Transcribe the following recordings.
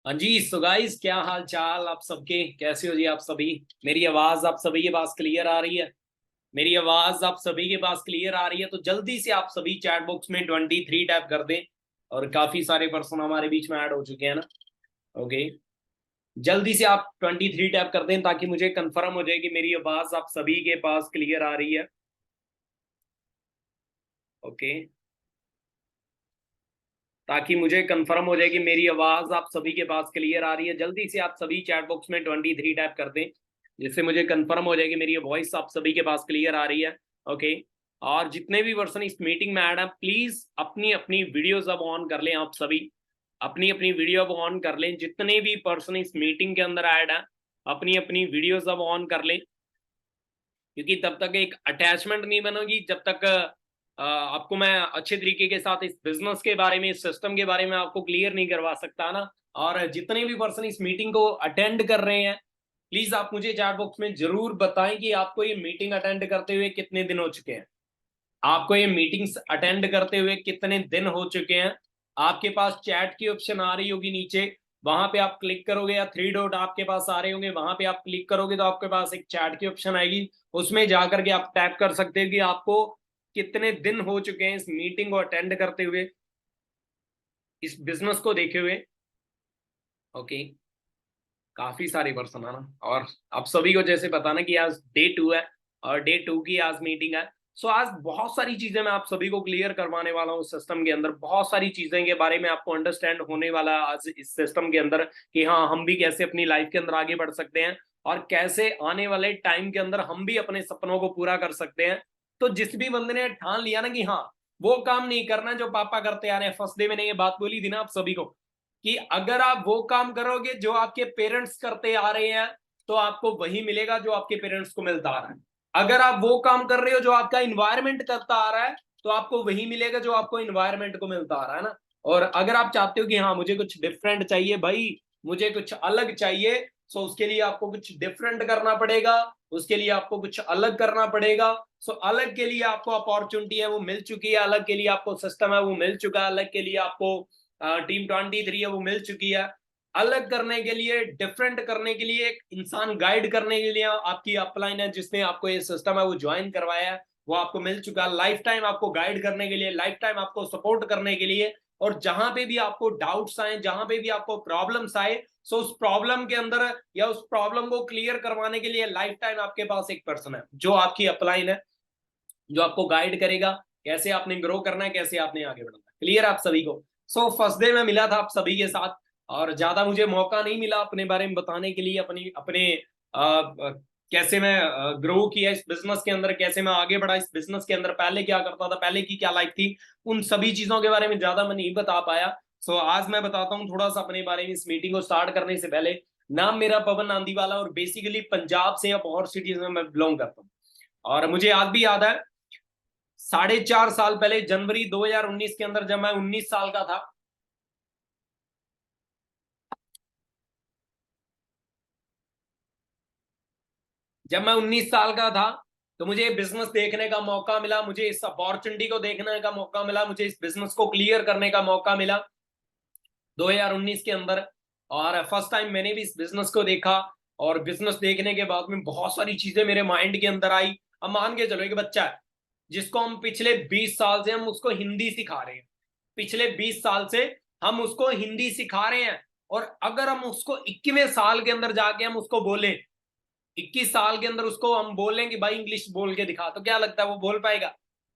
हाँ जी। So guys, क्या हाल चाल आप सबके, कैसे हो जी आप सभी? मेरी आवाज आप सभी के पास क्लियर आ रही है? मेरी आवाज आप सभी के पास क्लियर आ रही है तो जल्दी से आप सभी चैट बॉक्स में 23 टाइप कर दें। और काफी सारे पर्सन हमारे बीच में ऐड हो चुके हैं ना। ओके। जल्दी से आप 23 टाइप कर दें ताकि मुझे कंफर्म हो जाए कि मेरी आवाज आप सभी के पास क्लियर आ रही है। ओके। ताकि मुझे कंफर्म हो जाए कि मेरी आवाज आप सभी के पास क्लियर आ रही है, जल्दी से आप सभी चैट बॉक्स में 23 टाइप कर दें, जिससे मुझे कंफर्म हो जाए कि मेरी वॉइस आप सभी के पास क्लियर आ रही है। ओके। और जितने भी पर्सन इस मीटिंग में ऐड हैं, प्लीज अपनी अपनी वीडियोस अब ऑन कर लें। आप सभी अपनी अपनी वीडियो अब ऑन कर लें। जितने भी पर्सन इस मीटिंग के अंदर ऐड हैं, अपनी अपनी वीडियोस अब ऑन कर लें, क्योंकि तब तक एक अटैचमेंट नहीं बनेगी जब तक आपको मैं अच्छे तरीके के साथ इस बिजनेस के बारे में, इस सिस्टम के बारे में आपको क्लियर नहीं करवा सकता ना। और जितने भी पर्सन इस मीटिंग को अटेंड कर रहे हैं, प्लीज आप मुझे चैट बॉक्स में जरूर बताएं कि आपको ये मीटिंग अटेंड करते हुए कितने दिन हो चुके हैं। आपको ये मीटिंग्स अटेंड करते हुए कितने दिन हो चुके हैं। आपके पास चैट की ऑप्शन आ रही होगी नीचे, वहां पे आप क्लिक करोगे, या थ्री डॉट आपके पास आ रहे होंगे, वहां पे आप क्लिक करोगे तो आपके पास एक चैट की ऑप्शन आएगी। उसमें जाकर के आप टैप कर सकते हो कि आपको कितने दिन हो चुके हैं इस मीटिंग को अटेंड करते हुए, इस बिजनेस को देखे हुए। ओके। काफी सारे पर्सन है ना। और आप सभी को जैसे पता ना कि आज डे 2 है, और डे 2 की आज मीटिंग है। सो आज बहुत सारी चीजें मैं आप सभी को क्लियर करवाने वाला हूँ सिस्टम के अंदर। बहुत सारी चीजें के बारे में आपको अंडरस्टैंड होने वाला है आज इस सिस्टम के अंदर, कि हाँ हम भी कैसे अपनी लाइफ के अंदर आगे बढ़ सकते हैं, और कैसे आने वाले टाइम के अंदर हम भी अपने सपनों को पूरा कर सकते हैं। तो जिस भी बंदे ने ठान लिया ना कि हाँ वो काम नहीं करना जो पापा करते आ रहे हैं, फर्स्ट डे मैंने ये बात बोली थी ना आप सभी को, कि अगर आप वो काम करोगे जो आपके पेरेंट्स करते आ रहे हैं, तो आपको वही मिलेगा जो आपके पेरेंट्स को मिलता आ रहा है। अगर आप वो काम कर रहे हो जो आपका इन्वायरमेंट करता आ रहा है, तो आपको वही मिलेगा जो आपको इन्वायरमेंट को मिलता आ रहा है ना। और अगर आप चाहते हो कि हाँ मुझे कुछ डिफरेंट चाहिए भाई, मुझे कुछ अलग चाहिए, सो उसके लिए आपको कुछ डिफरेंट करना पड़ेगा, उसके लिए आपको कुछ अलग करना पड़ेगा। सो अलग के लिए आपको अपॉर्चुनिटी है वो मिल चुकी है, अलग के लिए आपको सिस्टम है वो मिल चुका है, अलग के लिए आपको टीम 23 है वो मिल चुकी है। अलग करने के लिए, डिफरेंट करने के लिए, एक इंसान गाइड करने के लिए आपकी अपलाइन है जिसने आपको ये सिस्टम है वो ज्वाइन करवाया है, वो आपको मिल चुका है। लाइफ टाइम आपको गाइड करने के लिए, लाइफ टाइम आपको सपोर्ट करने के लिए, और जहां पे भी आपको डाउट्स आए, जहां पे भी आपको प्रॉब्लम्स आए, सो उस प्रॉब्लम के अंदर या उस प्रॉब्लम को क्लियर करवाने के लिए लाइफ टाइम आपके पास एक पर्सन है जो आपकी अपलाइन है, जो आपको गाइड करेगा कैसे आपने ग्रो करना है, कैसे आपने आगे बढ़ना है। क्लियर आप सभी को? सो फर्स्ट डे में मिला था आप सभी के साथ, और ज्यादा मुझे मौका नहीं मिला अपने बारे में बताने के लिए, अपनी अपने कैसे मैं ग्रो किया इस बिजनेस के अंदर, कैसे मैं आगे बढ़ा इस बिजनेस के अंदर, पहले क्या करता था, पहले की क्या लाइफ थी, उन सभी चीजों के बारे में ज्यादा मैं नहीं बता पाया। सो आज मैं बताता हूँ थोड़ा सा अपने बारे में। इस मीटिंग को स्टार्ट करने से पहले, नाम मेरा पवन नांदीवाला, और बेसिकली पंजाब से या बहुत सिटीज में मैं बिलोंग करता हूँ। और मुझे आज भी याद है 4.5 साल पहले, जनवरी 2019 के अंदर, जब मैं 19 साल का था, जब मैं 19 साल का था, तो मुझे बिजनेस देखने का मौका मिला, मुझे इस अपॉर्चुनिटी को देखने का मौका मिला, मुझे इस बिजनेस को क्लियर करने का मौका मिला 2019 के अंदर। और फर्स्ट टाइम मैंने भी इस बिजनेस को देखा, और बिजनेस देखने के बाद में बहुत सारी चीजें मेरे माइंड के अंदर आई। अब मान के चलो एक बच्चा है जिसको हम पिछले 20 साल से हम उसको हिंदी सिखा रहे हैं, पिछले 20 साल से हम उसको हिंदी सिखा रहे हैं, और अगर हम उसको 21वें साल के अंदर जाके हम उसको बोले, 21 साल के अंदर उसको हम बोलें कि भाई इंग्लिश बोल के दिखा, तो क्या लगता है वो बोल पाएगा?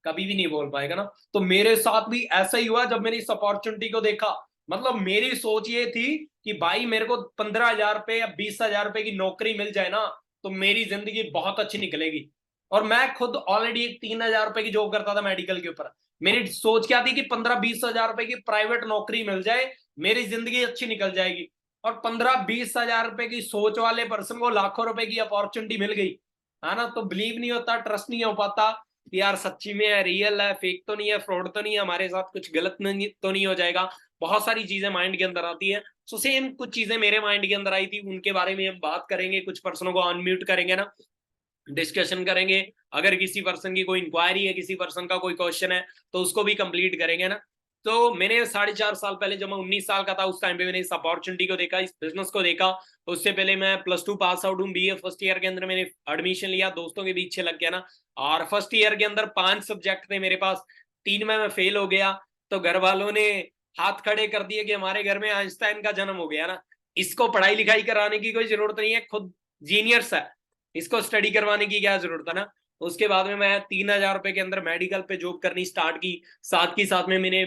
कभी भी नहीं बोल पाएगा ना। तो मेरे साथ भी ऐसा ही हुआ जब मैंने इस अपॉर्चुनिटी को देखा। मतलब मेरी सोच ये थी कि भाई मेरे को 15,000 रुपए या 20,000 रुपए की नौकरी मिल जाए ना, तो मेरी जिंदगी बहुत अच्छी निकलेगी। और मैं खुद ऑलरेडी एक 3,000 रुपए की जॉब करता था मेडिकल के ऊपर। मेरी सोच क्या थी कि 15-20 हजार रुपए की प्राइवेट नौकरी मिल जाए, मेरी जिंदगी अच्छी निकल जाएगी। और 15-20 हजार रुपए की सोच वाले पर्सन को लाखों रुपए की अपॉर्चुनिटी मिल गई, है ना। तो बिलीव नहीं होता, ट्रस्ट नहीं हो पाता कि यार सच्ची में है, रियल है, फेक तो नहीं है, फ्रॉड तो नहीं है, हमारे साथ कुछ गलत नहीं तो नहीं हो जाएगा। बहुत सारी चीजें माइंड के अंदर आती है। सो सेम कुछ चीजें मेरे माइंड के अंदर आई थी, उनके बारे में हम बात करेंगे, कुछ पर्सनों को अनम्यूट करेंगे ना, डिस्कशन करेंगे। अगर किसी पर्सन की कोई इंक्वायरी है, किसी पर्सन का कोई क्वेश्चन है, तो उसको भी कंप्लीट करेंगे ना। तो मैंने 4.5 साल पहले, जब मैं 19 साल का था, उस टाइम पे मैंने इस अपॉर्चुनिटी को देखा, इस बिजनेस को देखा। उससे पहले मैं +2 पास आउट हूँ, बीए फर्स्ट ईयर के अंदर मैंने एडमिशन लिया, दोस्तों के पीछे लग गया ना। और फर्स्ट ईयर के अंदर 5 सब्जेक्ट थे मेरे पास, 3 में मैं फेल हो गया। तो घर वालों ने हाथ खड़े कर दिए कि हमारे घर में आइंस्टाइन का जन्म हो गया ना, इसको पढ़ाई लिखाई कराने की कोई जरूरत नहीं है, खुद जीनियस है, इसको स्टडी करवाने की क्या जरूरत है ना। उसके बाद में मैं 3,000 रुपए के अंदर मेडिकल पे जॉब करनी स्टार्ट की। साथ ही साथ में मैंने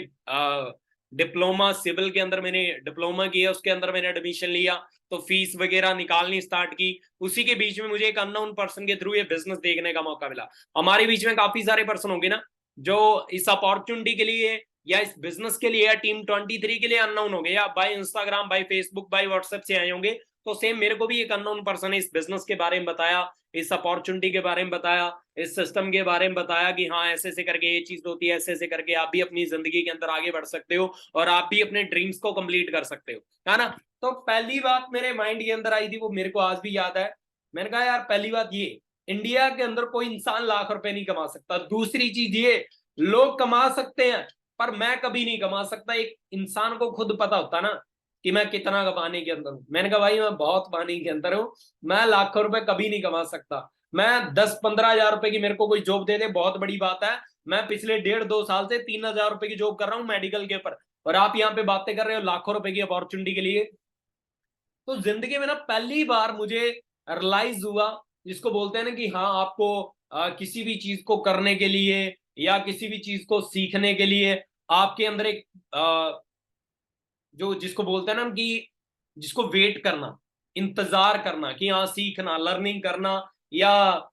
डिप्लोमा सिविल के अंदर मैंने डिप्लोमा किया, उसके अंदर मैंने एडमिशन लिया, तो फीस वगैरह निकालनी स्टार्ट की। उसी के बीच में मुझे एक अननोन पर्सन के थ्रू ये बिजनेस देखने का मौका मिला। हमारे बीच में काफी सारे पर्सन होंगे ना जो इस अपॉर्चुनिटी के लिए या इस बिजनेस के लिए या टीम 23 के लिए अननोन हो गए, या by Instagram, by Facebook, by WhatsApp से आए होंगे। तो सेम मेरे को भी एक अननोन पर्सन है इस बिजनेस के बारे में बताया, इस अपॉर्चुनिटी के बारे में बताया, इस सिस्टम के बारे में बताया कि हाँ ऐसे ऐसे करके ये चीज होती है, ऐसे ऐसे करके आप भी अपनी जिंदगी के अंदर आगे बढ़ सकते हो और आप भी अपने ड्रीम्स को कंप्लीट कर सकते हो, है ना। तो पहली बात मेरे माइंड के अंदर आई थी, वो मेरे को आज भी याद है। मैंने कहा यार, पहली बात ये, इंडिया के अंदर कोई इंसान लाख रुपए नहीं कमा सकता। दूसरी चीज ये, लोग कमा सकते हैं पर मैं कभी नहीं कमा सकता। एक इंसान को खुद पता होता ना कि मैं कितना कमाने के अंदर हूं। मैंने कहा भाई मैं बहुत पानी के अंदर हूं, मैं लाखों रुपए कभी नहीं कमा सकता। मैं 10-15 हजार रुपए की मेरे को कोई जॉब दे दे, बहुत बड़ी बात है। मैं पिछले 1.5-2 साल से 3,000 रुपए की जॉब कर रहा हूँ मेडिकल के ऊपर, और आप यहाँ पे बातें कर रहे हो लाखों रुपए की अपॉर्चुनिटी के लिए। तो जिंदगी में ना पहली बार मुझे रियलाइज हुआ, जिसको बोलते हैं ना कि हाँ आपको किसी भी चीज को करने के लिए या किसी भी चीज को सीखने के लिए आपके अंदर एक जो जिसको बोलते हैं ना कि जिसको वेट करना, इंतजार करना, कि हाँ सीखना, लर्निंग करना, या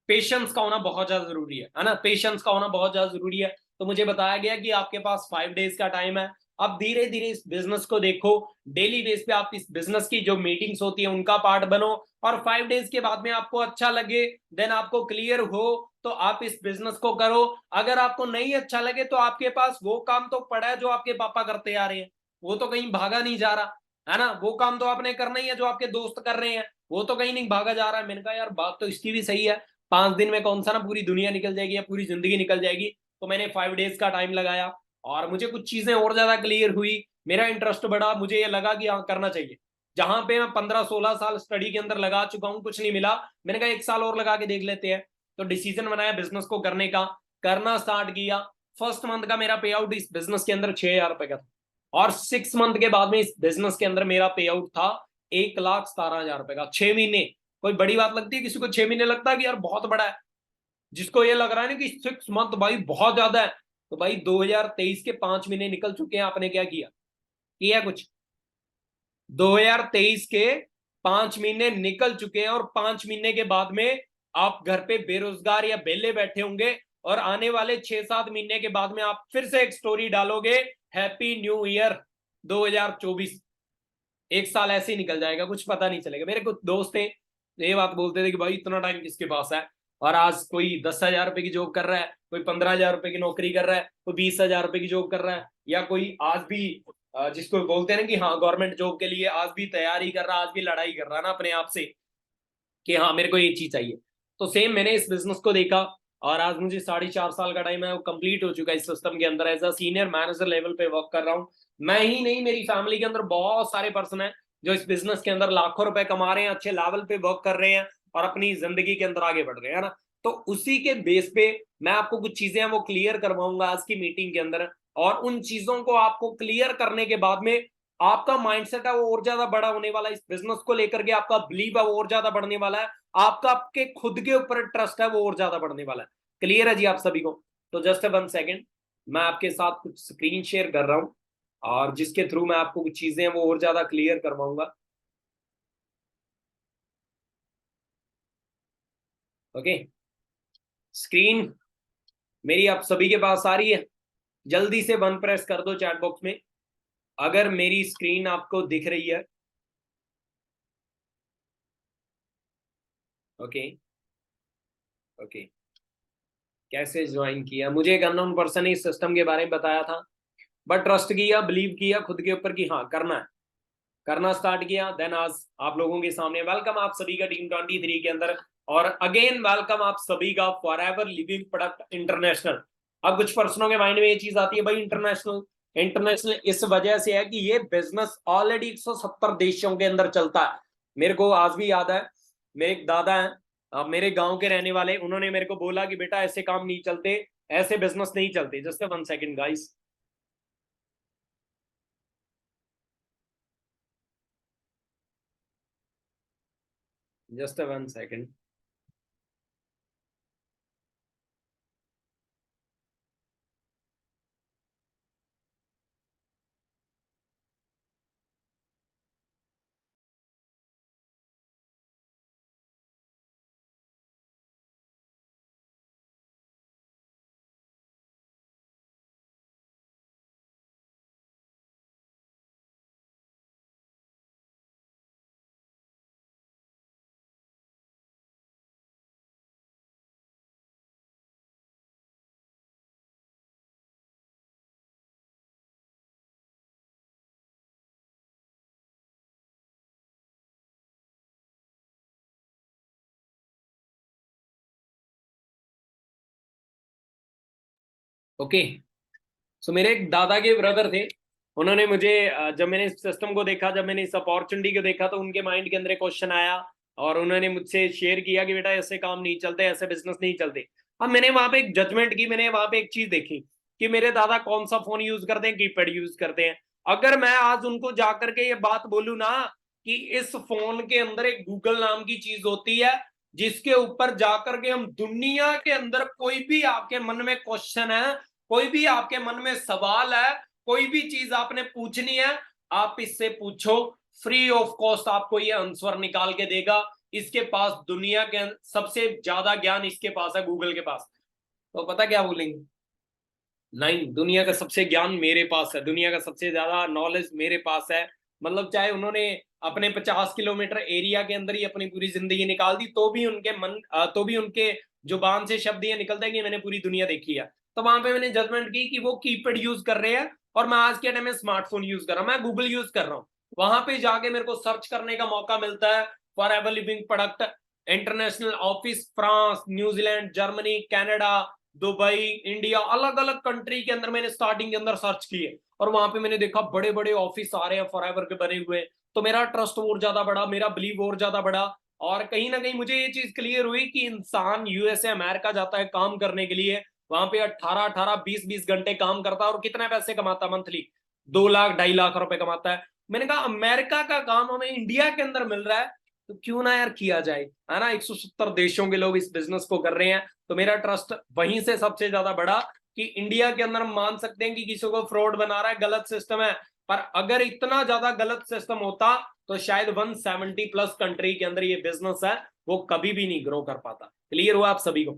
पेशेंस का होना बहुत ज्यादा जरूरी है ना। पेशेंस का होना बहुत ज्यादा जरूरी है। तो मुझे बताया गया कि आपके पास 5 डेज का टाइम है। अब धीरे धीरे इस बिजनेस को देखो, डेली बेस पे आप इस बिजनेस की जो मीटिंग्स होती है उनका पार्ट बनो, और 5 डेज के बाद में आपको अच्छा लगे, देन आपको क्लियर हो, तो आप इस बिजनेस को करो। अगर आपको नहीं अच्छा लगे तो आपके पास वो काम तो पड़ा है जो आपके पापा करते आ रहे हैं, वो तो कहीं भागा नहीं जा रहा, है ना। वो काम तो आपने करना ही है जो आपके दोस्त कर रहे हैं, वो तो कहीं नहीं भागा जा रहा है। मैंने कहा यार बात तो इसकी भी सही है, 5 दिन में कौन सा ना पूरी दुनिया निकल जाएगी या पूरी जिंदगी निकल जाएगी। तो मैंने 5 डेज का टाइम लगाया और मुझे कुछ चीजें और ज्यादा क्लियर हुई, मेरा इंटरेस्ट बढ़ा, मुझे ये लगा कि हाँ करना चाहिए। जहां पे मैं 15-16 साल स्टडी के अंदर लगा चुका हूँ, कुछ नहीं मिला, मैंने कहा 1 साल और लगा के देख लेते हैं। तो डिसीजन बनाया बिजनेस को करने का, करना स्टार्ट किया। फर्स्ट मंथ का मेरा पे आउट इस बिजनेस के अंदर 6,000 रुपए का था, और 6 मंथ के बाद में इस बिजनेस के अंदर मेरा पे आउट था 1,17,000 रुपए का। 6 महीने कोई बड़ी बात लगती है किसी को? 6 महीने लगता है कि यार बहुत बड़ा है। जिसको ये लग रहा है ना कि 6 मंथ भाई बहुत ज्यादा है, तो भाई 2023 के 5 महीने निकल चुके हैं, आपने क्या किया? किया कुछ? 2023 के 5 महीने निकल चुके हैं, और 5 महीने के बाद में आप घर पे बेरोजगार या बेले बैठे होंगे, और आने वाले 6-7 महीने के बाद में आप फिर से एक स्टोरी डालोगे, हैप्पी न्यू ईयर 2024। 1 साल ऐसे ही निकल जाएगा, कुछ पता नहीं चलेगा। मेरे कुछ दोस्त थे, ये बात बोलते थे कि भाई इतना टाइम किसके पास है, और आज कोई 10,000 रुपए की जॉब कर रहा है, कोई 15,000 रुपए की नौकरी कर रहा है, कोई 20,000 रुपए की जॉब कर रहा है, या कोई आज भी जिसको बोलते हैं ना कि हाँ गवर्नमेंट जॉब के लिए आज भी तैयारी कर रहा है, आज भी लड़ाई कर रहा है ना अपने आप से कि हाँ मेरे को ये चीज चाहिए। तो सेम मैंने इस बिजनेस को देखा, और आज मुझे 4.5 साल का टाइम है, वो कंप्लीट हो चुका है। इस सिस्टम के अंदर as a senior manager level पे वर्क कर रहा हूँ। मैं ही नहीं, मेरी फैमिली के अंदर बहुत सारे पर्सन है जो इस बिजनेस के अंदर लाखों रुपए कमा रहे हैं, अच्छे लेवल पे वर्क कर रहे हैं और अपनी जिंदगी के अंदर आगे बढ़ रहे हैं ना। तो उसी के बेस पे मैं आपको कुछ चीजें हैं वो क्लियर करवाऊंगा आज की मीटिंग के अंदर, और उन चीजों को आपको क्लियर करने के बाद में आपका माइंडसेट है वो और ज्यादा बड़ा होने वाला है। इस बिजनेस को लेकर के आपका बिलीव है वो और ज्यादा बढ़ने वाला है, आपका आपके खुद के ऊपर ट्रस्ट है वो और ज्यादा बढ़ने वाला है। क्लियर है जी आप सभी को? तो जस्ट 1 सेकेंड, मैं आपके साथ कुछ स्क्रीन शेयर कर रहा हूं, और जिसके थ्रू मैं आपको कुछ चीजें वो और ज्यादा क्लियर करवाऊंगा। ओके, स्क्रीन मेरी आप सभी के पास आ रही है? जल्दी से 1 प्रेस कर दो चैट बॉक्स में अगर मेरी स्क्रीन आपको दिख रही है। ओके ओके, कैसे ज्वाइन किया? मुझे एक अननोन पर्सन ने इस सिस्टम के बारे में बताया था, बट ट्रस्ट किया, बिलीव किया खुद के ऊपर कि हाँ करना है, करना स्टार्ट किया। देन आज आप लोगों के सामने वेलकम आप सभी का टीम 23 के अंदर, और अगेन वेलकम आप सभी का फॉरएवर लिविंग प्रोडक्ट इंटरनेशनल। अब कुछ पर्सनों के माइंड में ये चीज आती है भाई इंटरनेशनल, इंटरनेशनल इस वजह से है कि ये बिजनेस ऑलरेडी 170 देशों के अंदर चलता है। मेरे को आज भी याद है, मेरे एक दादा हैं, मेरे गांव के रहने वाले, उन्होंने मेरे को बोला कि बेटा ऐसे काम नहीं चलते, ऐसे बिजनेस नहीं चलते। Just 1 second guys, just 1 second. Okay, so मेरे एक दादा के ब्रदर थे, उन्होंने मुझे जब मैंने इस सिस्टम को देखा, जब मैंने इस अपॉर्चुनिटी को देखा, तो उनके माइंड के अंदर एक क्वेश्चन आया और उन्होंने मुझसे शेयर किया कि बेटा ऐसे काम नहीं चलते, ऐसे बिजनेस नहीं चलते। अब मैंने वहां पे एक जजमेंट की, मैंने वहां पे एक चीज देखी कि मेरे दादा कौन सा फोन यूज करते हैं, कीपैड यूज करते हैं। अगर मैं आज उनको जाकर के ये बात बोलूं ना कि इस फोन के अंदर एक गूगल नाम की चीज होती है, जिसके ऊपर जाकर के हम दुनिया के अंदर कोई भी आपके मन में क्वेश्चन है, कोई भी आपके मन में सवाल है, कोई भी चीज आपने पूछनी है, आप इससे पूछो, फ्री ऑफ कॉस्ट आपको ये आंसर निकाल के देगा। इसके पास दुनिया के सबसे ज्यादा ज्ञान इसके पास है, गूगल के पास। तो पता क्या बोलेंगे, नहीं, दुनिया का सबसे ज्ञान मेरे पास है, दुनिया का सबसे ज्यादा नॉलेज मेरे पास है। मतलब चाहे उन्होंने अपने 50 किलोमीटर एरिया के अंदर ही अपनी पूरी जिंदगी निकाल दी, तो भी उनके मन तो भी उनके जुबान से शब्द ये निकलता है कि मैंने पूरी दुनिया देखी है। तो वहां पे मैंने जजमेंट की कि वो कीपैड यूज कर रहे हैं और मैं आज के टाइम में स्मार्टफोन यूज कर रहा हूँ, मैं गूगल यूज कर रहा हूँ। वहां पे जाके मेरे को सर्च करने का मौका मिलता है for ever living product, international office, France, New Zealand, Germany, Canada, Dubai, India, अलग अलग कंट्री के अंदर मैंने स्टार्टिंग के अंदर सर्च किए और वहां पे मैंने देखा बड़े बड़े ऑफिस आ रहे हैं फॉरएवर के बने हुए। तो मेरा ट्रस्ट और ज्यादा बढ़ा, मेरा बिलीव और ज्यादा बढ़ा। और कहीं ना कहीं मुझे ये चीज क्लियर हुई कि इंसान यूएसए अमेरिका जाता है काम करने के लिए, वहां पे 18-18 20-20 घंटे काम करता है और कितने पैसे कमाता है मंथली, 2 लाख 2.5 लाख रुपए कमाता है। मैंने कहा अमेरिका का काम हमें इंडिया के अंदर मिल रहा है, तो क्यों ना यार किया जाए, है ना। 170 देशों के लोग इस बिजनेस को कर रहे हैं, तो मेरा ट्रस्ट वहीं से सबसे ज्यादा बढ़ा कि इंडिया के अंदर हम मान सकते हैं कि किसी को फ्रॉड बना रहा है, गलत सिस्टम है। पर अगर इतना ज्यादा गलत सिस्टम होता तो शायद 170+ कंट्री के अंदर ये बिजनेस है वो कभी भी नहीं ग्रो कर पाता। क्लियर हुआ आप सभी को।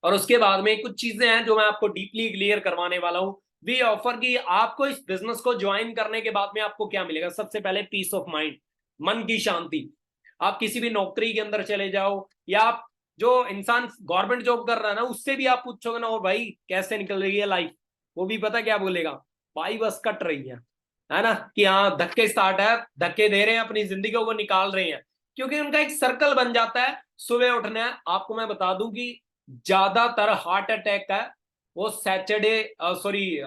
और उसके बाद में कुछ चीजें हैं जो मैं आपको डीपली क्लियर करवाने वाला हूं। वी ऑफर की आपको इस बिजनेस को ज्वाइन करने के बाद में आपको क्या मिलेगा, सबसे पहले पीस ऑफ माइंड, मन की शांति। आप किसी भी नौकरी के अंदर चले जाओ, या आप जो इंसान गवर्नमेंट जॉब कर रहा है ना, उससे भी आप पूछोगे ना और भाई कैसे निकल रही है लाइफ, वो भी पता क्या बोलेगा, भाई बस कट रही है ना। कि हाँ धक्के स्टार्ट है, धक्के दे रहे हैं, अपनी जिंदगी को वो निकाल रहे हैं, क्योंकि उनका एक सर्कल बन जाता है सुबह उठना है। आपको मैं बता दूं कि ज्यादातर हार्ट अटैक है वो सैटरडे सॉरी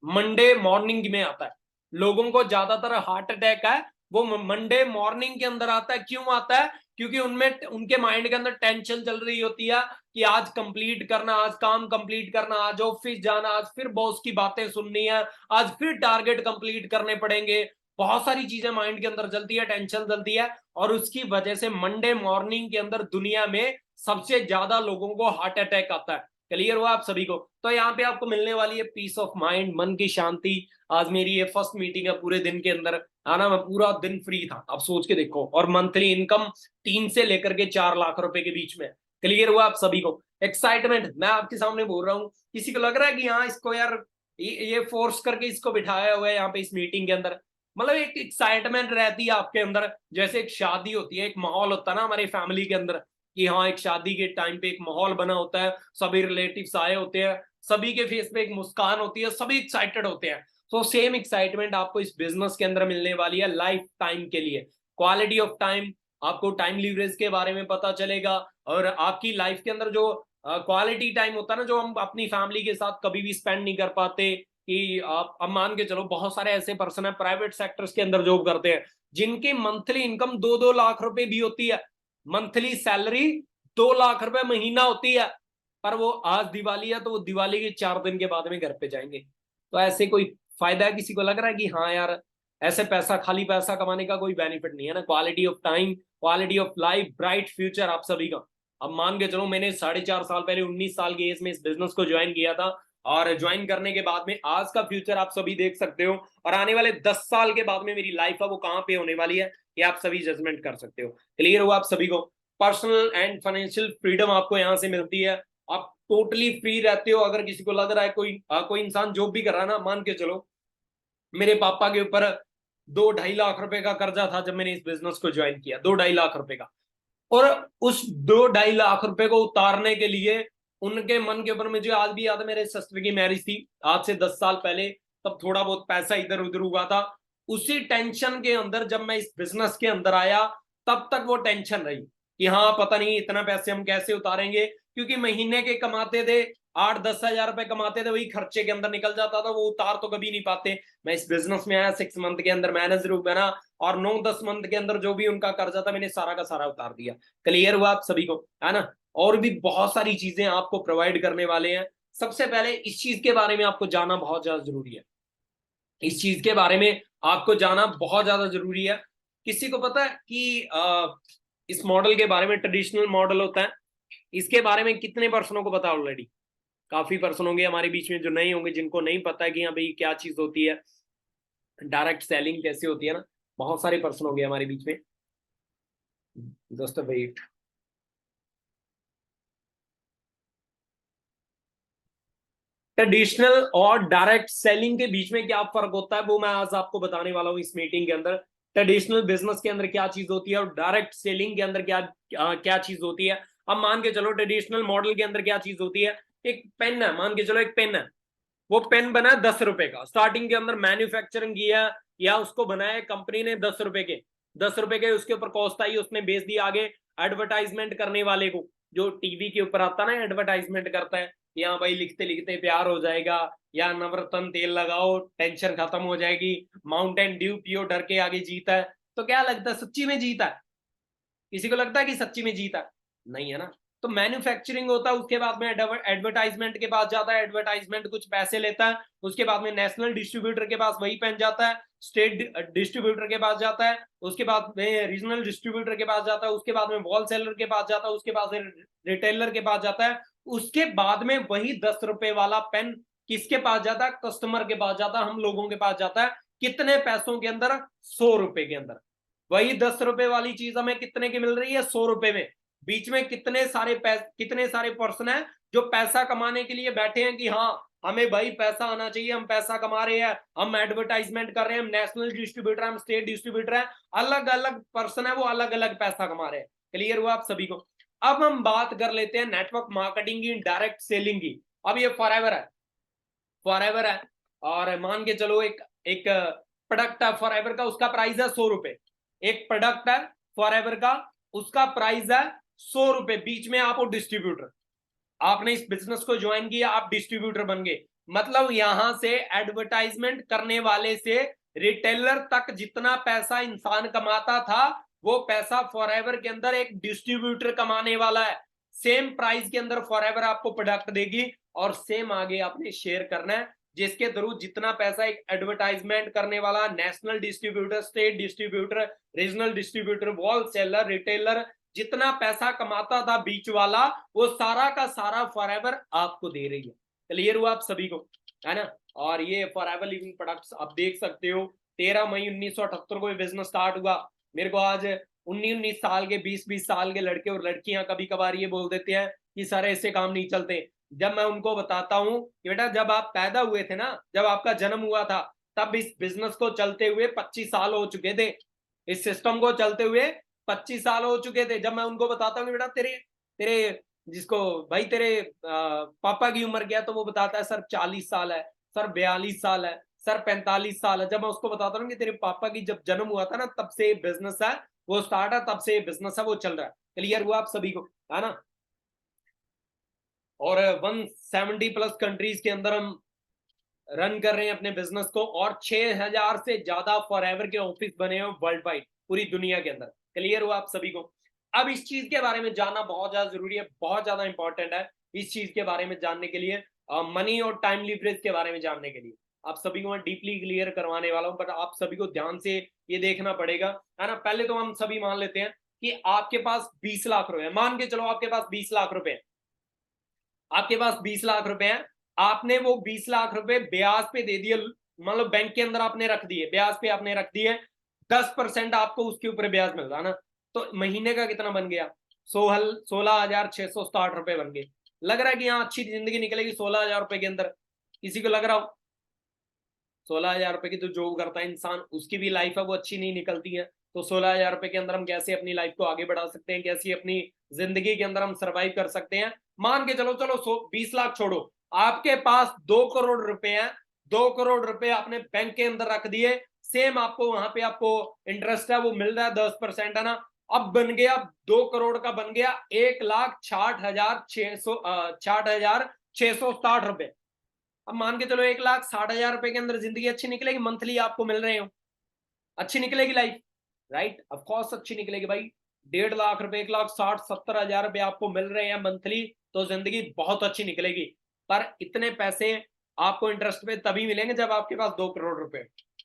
मंडे मॉर्निंग में आता है। लोगों को ज्यादातर हार्ट अटैक है वो मंडे मॉर्निंग के अंदर आता है। क्यों आता है? क्योंकि उनमें उनके माइंड के अंदर टेंशन चल रही होती है कि आज कंप्लीट करना, आज काम कंप्लीट करना, आज ऑफिस जाना, आज फिर बॉस की बातें सुननी है, आज फिर टारगेट कंप्लीट करने पड़ेंगे। बहुत सारी चीजें माइंड के अंदर चलती है, टेंशन चलती है, और उसकी वजह से मंडे मॉर्निंग के अंदर दुनिया में सबसे ज्यादा लोगों को हार्ट अटैक आता है। क्लियर हुआ आप सभी को। तो यहाँ पे आपको मिलने वाली है पीस ऑफ माइंड, मन की शांति। आज मेरी ये फर्स्ट मीटिंग है पूरे दिन के अंदर, है ना। मैं पूरा दिन फ्री था, आप सोच के देखो, और मंथली इनकम 3 से लेकर के 4 लाख रुपए के बीच में। क्लियर हुआ आप सभी को। एक्साइटमेंट मैं आपके सामने बोल रहा हूँ, किसी को लग रहा है कि हाँ इसको यार ये फोर्स करके इसको बिठाया हुआ है यहाँ पे इस मीटिंग के अंदर। मतलब एक एक्साइटमेंट रहती है आपके अंदर, जैसे एक शादी होती है, एक माहौल होता है ना हमारी फैमिली के अंदर, कि हाँ एक शादी के टाइम पे एक माहौल बना होता है, सभी रिलेटिव्स आए होते हैं, सभी के फेस पे एक मुस्कान होती है, सभी एक्साइटेड होते हैं। तो सेम एक्साइटमेंट आपको इस बिजनेस के अंदर मिलने वाली है लाइफ टाइम के लिए। क्वालिटी ऑफ टाइम, आपको टाइम लीवरेज के बारे में पता चलेगा, और आपकी लाइफ के अंदर जो क्वालिटी टाइम होता है ना, जो हम अपनी फैमिली के साथ कभी भी स्पेंड नहीं कर पाते। कि आप अब मान के चलो, बहुत सारे ऐसे पर्सन है प्राइवेट सेक्टर्स के अंदर जॉब करते हैं, जिनकी मंथली इनकम 2-2 लाख रुपए भी होती है, मंथली सैलरी 2 लाख रुपए महीना होती है, पर वो आज दिवाली है तो वो दिवाली के 4 दिन के बाद में घर पे जाएंगे। तो ऐसे कोई फायदा है? किसी को लग रहा है कि हाँ यार, ऐसे पैसा, खाली पैसा कमाने का कोई बेनिफिट नहीं है ना। Quality of time, quality of life, bright future आप सभी का। अब मान के चलो, मैंने 4.5 साल पहले 19 साल की एज में इस बिजनेस को ज्वाइन किया था, और ज्वाइन करने के बाद में आज का फ्यूचर आप सभी देख सकते हो, और आने वाले 10 साल के बाद में मेरी लाइफ है वो कहां पे होने वाली है, ये आप सभी जजमेंट कर सकते हो। क्लियर हुआ आप सभी को? पर्सनल एंड फाइनेंशियल फ्रीडम आपको यहाँ से मिलती है, आप टोटली फ्री रहते हो। अगर किसी को लग रहा है कोई इंसान जॉब भी कर रहा है ना, मान के चलो मेरे पापा के ऊपर 2-2.5 लाख रुपए का कर्जा था जब मैंने इस बिजनेस को ज्वाइन किया, 2-2.5 लाख रुपए का। और उस 2-2.5 लाख रुपए को उतारने के लिए उनके मन के ऊपर, मुझे आज भी याद है, मेरे सिस्टर की मैरिज थी आज से 10 साल पहले, तब थोड़ा बहुत पैसा इधर उधर हुआ था। उसी टेंशन के अंदर जब मैं इस बिजनेस के अंदर आया, तब तक वो टेंशन रही कि हाँ पता नहीं इतना पैसे हम कैसे उतारेंगे, क्योंकि महीने के कमाते थे 8-10 हजार रुपए कमाते थे, वही खर्चे के अंदर निकल जाता था, वो उतार तो कभी नहीं पाते। मैं इस बिजनेस में आया, 6 मंथ के अंदर मैनेजर बना, और 9-10 मंथ के अंदर जो भी उनका कर्जा था मैंने सारा का सारा उतार दिया। क्लियर हुआ आप सभी को, है ना? और भी बहुत सारी चीजें आपको प्रोवाइड करने वाले हैं। सबसे पहले इस चीज के बारे में आपको जानना बहुत ज्यादा जरूरी है, इस चीज के बारे में आपको जानना बहुत ज्यादा जरूरी है। किसी को पता है कि इस मॉडल के बारे में, ट्रेडिशनल मॉडल होता है, इसके बारे में कितने पर्सनों को पता ऑलरेडी? काफी पर्सन होंगे हमारे बीच में जो नहीं होंगे, जिनको नहीं पता है कि हाँ भाई क्या चीज होती है, डायरेक्ट सेलिंग कैसे होती है ना। बहुत सारे पर्सन होंगे हमारे बीच में। दोस्तों वेट, ट्रेडिशनल और डायरेक्ट सेलिंग के बीच में क्या फर्क होता है वो मैं आज आपको बताने वाला हूं इस मीटिंग के अंदर। ट्रेडिशनल बिजनेस के अंदर क्या चीज होती है और डायरेक्ट सेलिंग के अंदर क्या चीज होती है। अब मान के चलो ट्रेडिशनल मॉडल के अंदर क्या चीज होती है, एक पेन है, मान के चलो एक पेन है, वो पेन बना 10 रुपए का, स्टार्टिंग के अंदर मैन्युफैक्चरिंग किया या उसको बनाया कंपनी ने 10 रुपए के, 10 रुपए के उसके ऊपर कॉस्ट आई, उसने बेच दिया आगे एडवर्टाइजमेंट करने वाले को, जो टीवी के ऊपर आता ना एडवर्टाइजमेंट करता है, यहाँ भाई लिखते लिखते प्यार हो जाएगा, या नवरत्न तेल लगाओ टेंशन खत्म हो जाएगी, माउंटेन ड्यू पियो डर के आगे जीता है। तो क्या लगता है, सच्ची में जीता है? किसी को लगता है कि सच्ची में जीता? नहीं है ना। तो मैन्युफैक्चरिंग होता है, उसके बाद में एडवर्टाइजमेंट के पास जाता है, एडवर्टाइजमेंट कुछ पैसे लेता है, उसके बाद में नेशनल डिस्ट्रीब्यूटर के पास वही पेन जाता है, स्टेट डिस्ट्रीब्यूटर के पास जाता है, उसके बाद में रीजनल डिस्ट्रीब्यूटर के पास जाता है, उसके बाद में होलसेलर के पास जाता है, उसके बाद में रिटेलर के पास जाता है, उसके बाद में वही 10 रुपए वाला पेन किसके पास जाता है? कस्टमर के पास जाता है, हम लोगों के पास जाता है। कितने पैसों के अंदर? 100 रुपए के अंदर। वही 10 रुपए वाली चीज हमें कितने की मिल रही है? 100 रुपए में। बीच में कितने सारे पर्सन हैं जो पैसा कमाने के लिए बैठे हैं कि हाँ हमें भाई पैसा आना चाहिए, हम पैसा कमा रहे हैं, हम एडवर्टाइजमेंट कर रहे हैं, हम नेशनल डिस्ट्रीब्यूटर, हम स्टेट डिस्ट्रीब्यूटर है, अलग अलग पर्सन है वो अलग अलग पैसा कमा रहे हैं। क्लियर हुआ आप सभी को? अब हम बात कर लेते हैं नेटवर्क मार्केटिंग की, डायरेक्ट सेलिंग की। अब ये फॉरएवर है, फॉरएवर है, और मान के चलो एक एक प्रोडक्ट है फॉरएवर का, उसका प्राइस है 100 रुपए। एक प्रोडक्ट है फॉरएवर का, उसका प्राइस है 100 रुपए। बीच में आप हो डिस्ट्रीब्यूटर, आपने इस बिजनेस को ज्वाइन किया, आप डिस्ट्रीब्यूटर बन गए, मतलब यहां से एडवर्टाइजमेंट करने वाले से रिटेलर तक जितना पैसा इंसान कमाता था, वो पैसा फॉरएवर के अंदर एक डिस्ट्रीब्यूटर कमाने वाला है। सेम प्राइस के अंदर फॉरएवर आपको प्रोडक्ट देगी, और सेम आगे आपने शेयर करना है, जिसके थ्रू जितना पैसा एक एडवर्टाइजमेंट करने वाला, national distributor, state distributor, regional distributor, wholesaler, retailer, जितना पैसा कमाता था बीच वाला, वो सारा का सारा फॉरएवर आपको दे रही है। क्लियर हुआ आप सभी को, है ना? और ये फॉरएवर लिविंग प्रोडक्ट्स आप देख सकते हो, 13 मई 1978 को ये बिजनेस स्टार्ट हुआ। मेरे को आज 19-19 साल के, 20-20 साल के लड़के और लड़कियां कभी कभार ये बोल देते हैं कि सर ऐसे काम नहीं चलते। जब मैं उनको बताता हूं कि बेटा जब आप पैदा हुए थे ना, जब आपका जन्म हुआ था, तब इस बिजनेस को चलते हुए 25 साल हो चुके थे, इस सिस्टम को चलते हुए 25 साल हो चुके थे। जब मैं उनको बताता हूँ कि बेटा तेरे तेरे जिसको भाई तेरे पापा की उम्र क्या है, तो वो बताता है सर 40 साल है, सर 42 साल है, सर 45 साल है। जब मैं उसको बताता हूँ कि तेरे पापा की जब जन्म हुआ था ना, तब से बिजनेस है वो स्टार्ट है, तब से बिजनेस है वो चल रहा है। क्लियर हुआ आप सभी को, है ना? और 170 प्लस कंट्रीज के अंदर हम रन कर रहे हैं अपने बिजनेस को, और 6000 से ज्यादा फॉरएवर के ऑफिस बने हैं वर्ल्ड वाइड, पूरी दुनिया के अंदर। क्लियर हुआ आप सभी को? अब इस चीज के बारे में जानना बहुत ज्यादा जरूरी है, बहुत ज्यादा इंपॉर्टेंट है इस चीज के बारे में जानने के लिए, मनी और टाइम लिवरेज के बारे में जानने के लिए। आप सभी को मैं डीपली क्लियर करवाने वाला हूं, बट आप सभी को ध्यान से ये देखना पड़ेगा, है ना। पहले तो हम सभी मान लेते हैं कि आपके पास 20 लाख रुपए, मान के चलो आपके पास 20 लाख रुपए, आपके पास 20 लाख रुपए हैं, आपने वो 20 लाख रुपए ब्याज पे दे दिए, मतलब बैंक के अंदर आपने रख दिए, ब्याज पे आपने रख दिए, 10% आपको उसके ऊपर ब्याज मिल रहा है ना, तो महीने का कितना बन गया? 16,660 रुपए बन गए। लग रहा है कि यहाँ अच्छी जिंदगी निकलेगी 16,000 रुपए के अंदर? किसी को लग रहा हो 16,000 रुपए की तो जॉब करता है इंसान, उसकी भी लाइफ है वो अच्छी नहीं निकलती है, तो 16,000 रुपए के अंदर हम कैसे अपनी लाइफ को आगे बढ़ा सकते हैं, कैसे अपनी जिंदगी के अंदर हम सर्वाइव कर सकते हैं? मान के चलो, चलो 20 लाख छोड़ो, आपके पास 2 करोड़ रुपए हैं, 2 करोड़ रुपए आपने बैंक के अंदर रख दिए, सेम आपको वहां पे आपको इंटरेस्ट है वो मिल रहा है 10%, है ना। अब बन गया 2 करोड़ का, बन गया 1,60,660 रुपए। अब मान के चलो 1,60,000 रुपए के अंदर जिंदगी अच्छी निकलेगी, मंथली आपको मिल रहे हो, अच्छी निकलेगी लाइफ, राइट? ऑफ कोर्स अच्छी निकलेगी भाई। 1.5 लाख रुपए, 1,60,70,000 रुपए आपको मिल रहे हैं मंथली, तो जिंदगी बहुत अच्छी निकलेगी। पर इतने पैसे आपको इंटरेस्ट पे तभी मिलेंगे जब आपके पास 2 करोड़ रुपए,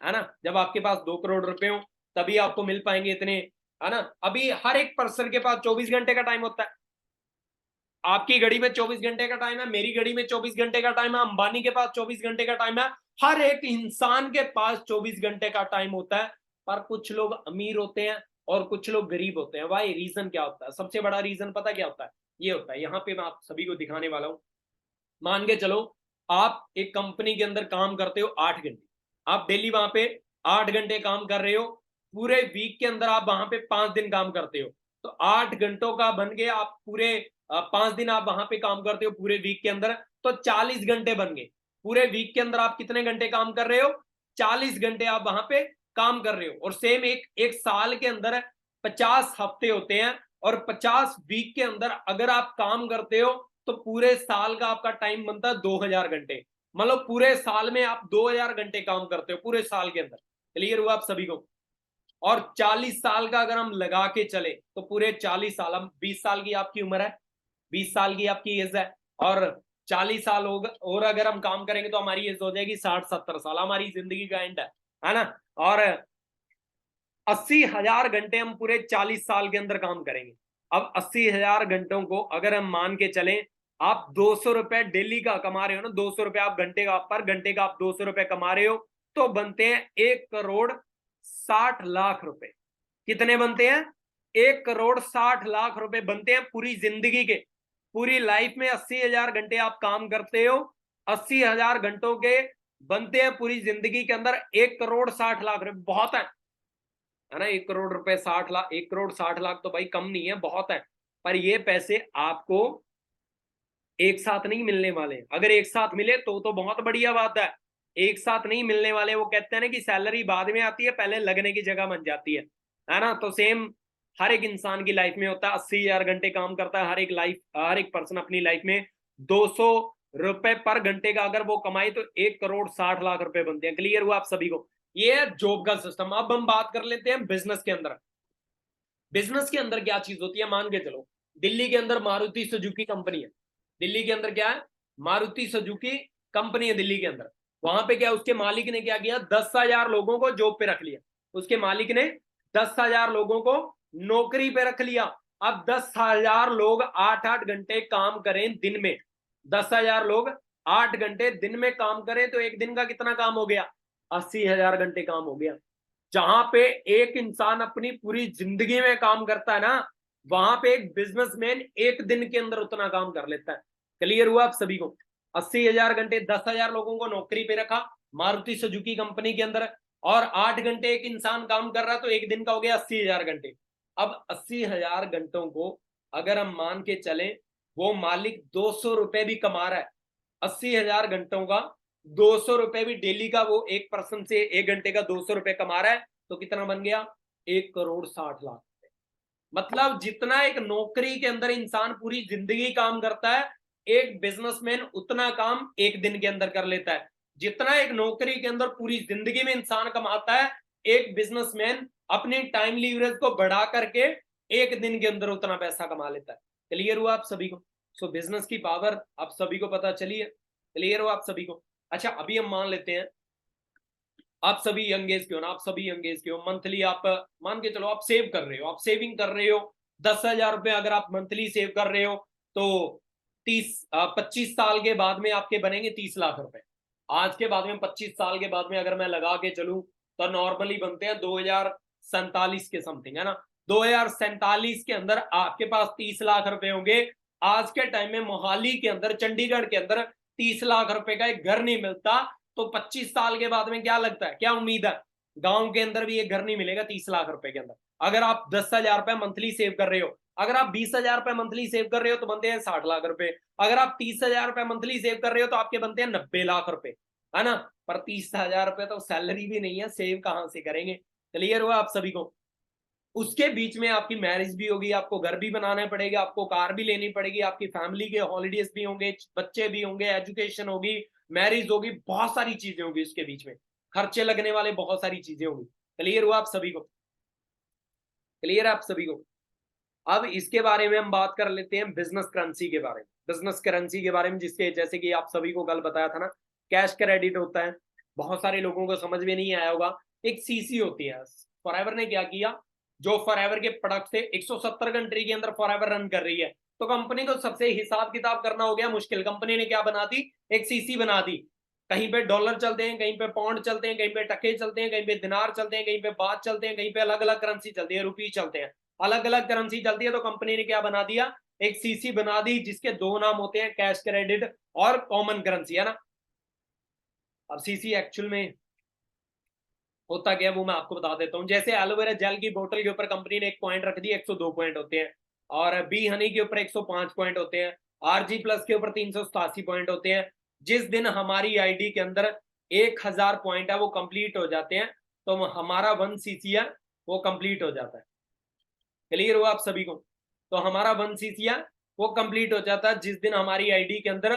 है ना। जब आपके पास 2 करोड़ रुपए हो तभी आपको मिल पाएंगे इतने, है ना। अभी हर एक पर्सन के पास 24 घंटे का टाइम होता है। आपकी घड़ी में 24 घंटे का टाइम है, मेरी घड़ी में 24 घंटे का टाइम है, अंबानी के पास 24 घंटे का टाइम है, हर एक इंसान के पास 24 घंटे का टाइम होता है। पर कुछ लोग अमीर होते हैं और कुछ लोग गरीब होते हैं। भाई रीजन क्या होता है? सबसे बड़ा रीजन पता क्या होता है? ये होता है, यहाँ पे मैं आप सभी को दिखाने वाला हूं। मान के चलो आप एक कंपनी के अंदर काम करते हो 8 घंटे, आप डेली वहां पे 8 घंटे काम कर रहे हो, पूरे वीक के अंदर आप वहां पे 5 दिन काम करते हो, तो 8 घंटों का बन गया, आप पूरे 5 दिन आप वहां पे काम करते हो पूरे वीक के अंदर, तो 40 घंटे बन गए। पूरे वीक के अंदर आप कितने घंटे काम कर रहे हो? 40 घंटे आप वहां पे काम कर रहे हो। और सेम एक एक साल के अंदर 50 हफ्ते होते हैं, और 50 वीक के अंदर अगर आप काम करते हो तो पूरे साल का आपका टाइम बनता है 2,000 घंटे। मतलब पूरे साल में आप 2,000 घंटे काम करते हो पूरे साल के अंदर। क्लियर हुआ आप सभी को? और 40 साल का अगर हम लगा के चले तो पूरे 40 साल, हम 20 साल की आपकी उम्र है, 20 साल की आपकी एज है, और 40 साल होगा और अगर हम काम करेंगे तो हमारी एज हो जाएगी 60-70 साल, हमारी जिंदगी का एंड है ना। और 80,000 घंटे हम पूरे 40 साल के अंदर काम करेंगे। अब 80,000 घंटों को अगर हम मान के चलें, आप 200 रुपए डेली का कमा रहे हो ना, 200 रुपए आप घंटे का, पर घंटे का आप 200 रुपए कमा रहे हो, तो बनते हैं 1,60,00,000 रुपए। कितने बनते हैं? 1,60,00,000 रुपए बनते हैं पूरी जिंदगी के। पूरी लाइफ में 80,000 घंटे आप काम करते हो, 80,000 घंटों के बनते हैं पूरी जिंदगी के अंदर 1,60,00,000 रुपए। बहुत है ना। 1 करोड़ रुपए 60 लाख, 1,60,00,000 तो भाई कम नहीं है, बहुत है। पर ये पैसे आपको एक साथ नहीं मिलने वाले। अगर एक साथ मिले तो बहुत बढ़िया बात है। एक साथ नहीं मिलने वाले। वो कहते हैं ना कि सैलरी बाद में आती है, पहले लगने की जगह बन जाती है ना। तो सेम हर एक इंसान की लाइफ में होता है। 80,000 घंटे काम करता है हर एक पर्सन अपनी लाइफ में। 200 रुपए पर घंटे का अगर वो कमाए तो 1,60,00,000 रुपए बनते हैं। क्लियर हुआ आप सभी को? ये है जॉब का सिस्टम। अब हम बात कर लेते हैं बिजनेस के अंदर। बिजनेस के अंदर क्या चीज होती है? मान के चलो दिल्ली के अंदर मारुति सुजुकी कंपनी है। दिल्ली के अंदर क्या है? मारुति सुजुकी कंपनी है दिल्ली के अंदर। वहां पे क्या, उसके मालिक ने क्या किया? 10,000 लोगों को जॉब पे रख लिया। उसके मालिक ने 10,000 लोगों को नौकरी पे रख लिया। अब 10,000 लोग 8-8 घंटे काम करें दिन में, 10,000 लोग 8 घंटे दिन में काम करें तो एक दिन का कितना काम हो गया? 80,000 घंटे काम हो गया। जहां पे एक इंसान अपनी पूरी जिंदगी में काम करता है ना, वहां पे एक बिजनेसमैन एक दिन के अंदर उतना काम कर लेता है। क्लियर हुआ आप सभी को? 80,000 घंटे, 10,000 लोगों को नौकरी पे रखा मारुति सुजुकी कंपनी के अंदर, और 8 घंटे एक इंसान काम कर रहा, तो एक दिन का हो गया 80,000 घंटे। अब 80,000 घंटों को अगर हम मान के चले, वो मालिक 200 रुपए भी कमा रहा है। 80,000 घंटों का 200 रुपए भी डेली का, वो एक पर्सन से एक घंटे का 200 रुपए कमा रहा है, तो कितना बन गया? 1,60,00,000 रुपए। मतलब जितना एक नौकरी के अंदर इंसान पूरी जिंदगी काम करता है, एक बिजनेसमैन उतना काम एक दिन के अंदर कर लेता है जितना एक नौकरी के अंदर पूरी जिंदगी में इंसान कमाता है। एक बिजनेसमैन अपनी टाइम लीवरेज को बढ़ा करके एक दिन के अंदर उतना पैसा कमा लेता है। क्लियर हुआ आप सभी को? सो बिजनेस की पावर आप सभी को पता चली है? क्लियर हो आप सभी को? अच्छा, अभी हम मान लेते हैं आप सभी यंग एज के हो ना, आप सभी यंग एज के हो, मंथली आप मान के चलो आप सेव कर रहे हो, आप सेविंग कर रहे हो 10,000 रुपए अगर आप मंथली सेव कर रहे हो तो 25 साल के बाद में आपके बनेंगे 30 लाख रुपए। आज के बाद में 25 साल के बाद में अगर मैं लगा के चलूं तो नॉर्मली बनते हैं 2047 के समथिंग, है ना। 2047 के अंदर आपके पास 30 लाख रुपए होंगे। आज के टाइम में मोहाली के अंदर, चंडीगढ़ के अंदर 30 लाख रुपए का एक घर नहीं मिलता। तो 25 साल के बाद में क्या लगता है, क्या उम्मीद है, गांव के अंदर भी एक घर नहीं मिलेगा 30 लाख रुपए के अंदर। अगर आप 10,000 रुपए मंथली सेव कर रहे हो, अगर आप 20,000 रुपए मंथली सेव कर रहे हो तो बनते हैं 60 लाख रुपए। अगर आप 30,000 रुपए मंथली सेव कर रहे हो तो आपके बनते हैं 90 लाख रुपए, है ना। पर 30,000 रुपए तो सैलरी भी नहीं है, सेव कहां से करेंगे? क्लियर हुआ आप सभी को? उसके बीच में आपकी मैरिज भी होगी, आपको घर भी बनाना पड़ेगा, आपको कार भी लेनी पड़ेगी, आपकी फैमिली के हॉलीडेज भी होंगे, बच्चे भी होंगे, एजुकेशन होगी, मैरिज होगी, बहुत सारी चीजें होंगी, उसके बीच में खर्चे लगने वाले बहुत सारी चीजें होंगी। क्लियर हुआ आप सभी को? क्लियर है आप सभी को? अब इसके बारे में हम बात कर लेते हैं बिजनेस करेंसी के बारे में। बिजनेस करेंसी के बारे में जिसके जैसे कि आप सभी को कल बताया था ना, कैश क्रेडिट होता है, बहुत सारे लोगों को समझ में नहीं आया होगा। एक सीसी होती है। फॉरएवर ने क्या किया, जो फॉरएवर के प्रोडक्ट थे 170 कंट्री के अंदर फॉरएवर रन कर रही है, तो कंपनी को सबसे हिसाब किताब करना हो गया मुश्किल। कंपनी ने क्या बना दी, एक सीसी बना दी। कहीं पे डॉलर चलते हैं, कहीं पे पाउंड चलते हैं, कहीं पे टके चलते हैं, कहीं पे दिनार चलते हैं, कहीं पे बात चलते हैं, कहीं पे अलग अलग करेंसी चलती है, रुपी चलते हैं, अलग अलग करेंसी चलती है। तो कंपनी ने क्या बना दिया, एक सीसी बना दी जिसके दो नाम होते हैं, कैश क्रेडिट और कॉमन करेंसी, है ना। अब सीसी एक्चुअल में होता क्या वो मैं आपको बता देता हूँ। जैसे एलोवेरा जेल की बोतल के ऊपर कंपनी ने एक पॉइंट रख दी, 102 पॉइंट होते हैं, और बी हनी के ऊपर 105 पॉइंट होते हैं, आरजी प्लस के ऊपर 387 पॉइंट होते हैं। जिस दिन हमारी आईडी के अंदर 1000 पॉइंट है वो कंप्लीट हो जाते हैं, तो हमारा 1 सीसी है वो कंप्लीट हो जाता है। क्लियर हुआ आप सभी को? तो हमारा 1 सीसी है वो कंप्लीट हो जाता है जिस दिन हमारी आईडी के अंदर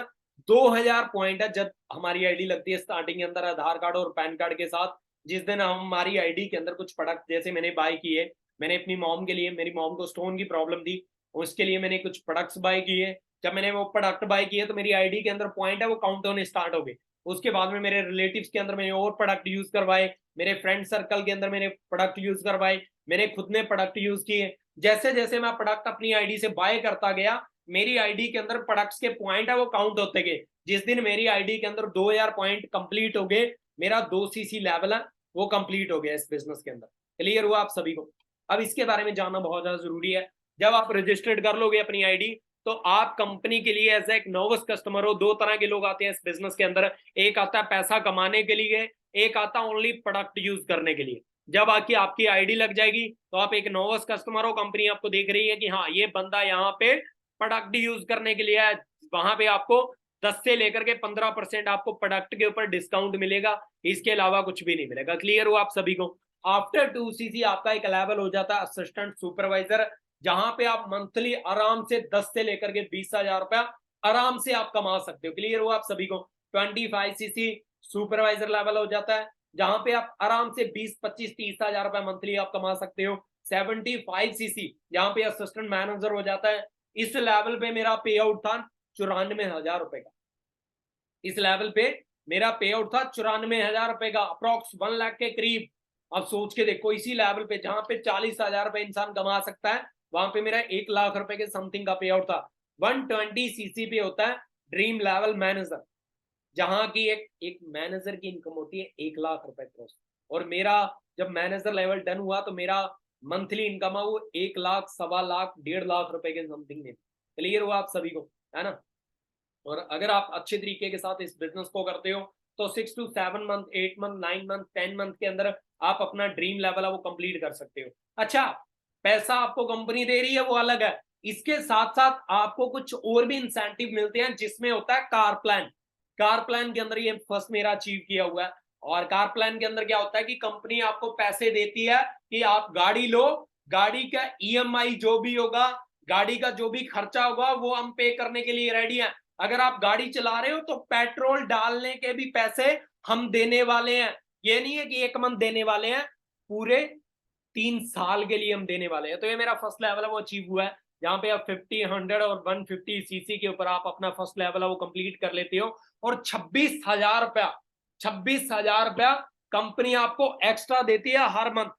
2000 पॉइंट है। जब हमारी आईडी लगती है स्टार्टिंग के अंदर आधार कार्ड और पैन कार्ड के साथ, जिस दिन हमारी आईडी के अंदर कुछ प्रोडक्ट जैसे मैंने बाय किए, मैंने अपनी मॉम के लिए, मेरी मॉम को स्टोन की प्रॉब्लम थी, उसके लिए मैंने कुछ प्रोडक्ट्स बाय किए। जब मैंने वो प्रोडक्ट बाय किए तो मेरी आईडी के अंदर पॉइंट है वो काउंट होने स्टार्ट हो गए। उसके बाद में मेरे रिलेटिव्स के अंदर मैंने और प्रोडक्ट यूज करवाए, मेरे फ्रेंड सर्कल के अंदर मैंने प्रोडक्ट यूज करवाए, मैंने खुद ने प्रोडक्ट यूज किए। जैसे जैसे मैं प्रोडक्ट अपनी आईडी से बाय करता गया, मेरी आईडी के अंदर प्रोडक्ट्स के पॉइंट है वो काउंट होते गए। जिस दिन मेरी आईडी के अंदर 2000 पॉइंट कंप्लीट हो गए, मेरा 2 सीसी लेवल है वो कंप्लीट हो गया इस बिजनेस के अंदर। क्लियर हुआ आप सभी को? अब इसके बारे में जानना बहुत ज्यादा जरूरी है। जब आप रजिस्टर्ड कर लोगे अपनी आईडी, तो आप कंपनी के लिए एज एक नोवस कस्टमर हो। दो तरह के लोग आते हैं इस बिजनेस के अंदर, एक आता है पैसा कमाने के लिए, एक आता है ओनली प्रोडक्ट यूज करने के लिए। जब आपकी आईडी लग जाएगी तो आप एक नोवस कस्टमर हो, कंपनी आपको देख रही है कि हाँ ये बंदा यहाँ पे प्रोडक्ट यूज करने के लिए है, वहां पे आपको 10 से लेकर के 15% आपको प्रोडक्ट के ऊपर डिस्काउंट मिलेगा, इसके अलावा कुछ भी नहीं मिलेगा। क्लियर हो आप सभी को? आफ्टर 2 सीसी आपका एक लेवल हो जाता है असिस्टेंट सुपरवाइजर, जहां पे आप मंथली आराम से 10 से लेकर के 20,000 रुपया आराम से आप कमा सकते हो। क्लियर हो आप सभी को? 25 सीसी सुपरवाइजर लेवल हो जाता है, जहां पे आप आराम से 20, 25, 30,000 रुपए मंथली आप कमा सकते हो। 75 सीसी जहां पे असिस्टेंट मैनेजर हो जाता है। इस लेवल पे मेरा पे आउट था 94,000 रुपए का। इस लेवल पे मेरा पे आउट था 94,000 रुपए का, अप्रोक्स 1 लाख के करीब। अब सोच के देखो, इसी लेवल पे जहां पे 40,000 रुपए इंसान कमा सकता है, वहां पे मेरा 1 लाख रुपए के समथिंग का पे आउट था। 120 सीसी पे होता है ड्रीम लेवल मैनेजर, जहां की एक मैनेजर की इनकम होती है 1 लाख रुपए क्रॉस। और मेरा जब मैनेजर लेवल डन हुआ तो मेरा मंथली इनकम है वो 1 लाख, 1.25 लाख, 1.5 लाख रुपए के समथिंग में। क्लियर हुआ आप सभी को, है ना। और अगर आप अच्छे तरीके के साथ इस बिजनेस को करते हो तो 6 to 7 month, 8 month, 9 month, 10 month के अंदर आप अपना ड्रीम लेवल है वो कंप्लीट कर सकते हो। अच्छा, पैसा आपको कंपनी दे रही है वो अलग है, इसके साथ साथ आपको कुछ और भी इंसेंटिव मिलते हैं, जिसमें होता है कार प्लान। कार प्लान के अंदर ये फर्स्ट मेरा अचीव किया हुआ है। और कार प्लान के अंदर क्या होता है कि कंपनी आपको पैसे देती है कि आप गाड़ी लो, गाड़ी का ईएमआई जो भी होगा, गाड़ी का जो भी खर्चा होगा वो हम पे करने के लिए रेडी हैं। अगर आप गाड़ी चला रहे हो तो पेट्रोल डालने के भी पैसे हम देने वाले हैं। ये नहीं है कि 1 मंथ देने वाले हैं, पूरे 3 साल के लिए हम देने वाले हैं। तो ये मेरा फर्स्ट लेवल है, वो अचीव हुआ है, जहां पे आप 50, 100 और 150 सीसी के ऊपर आप अपना फर्स्ट लेवल है वो कंप्लीट कर लेते हो। और 26,000 रुपया कंपनी आपको एक्स्ट्रा देती है हर मंथ।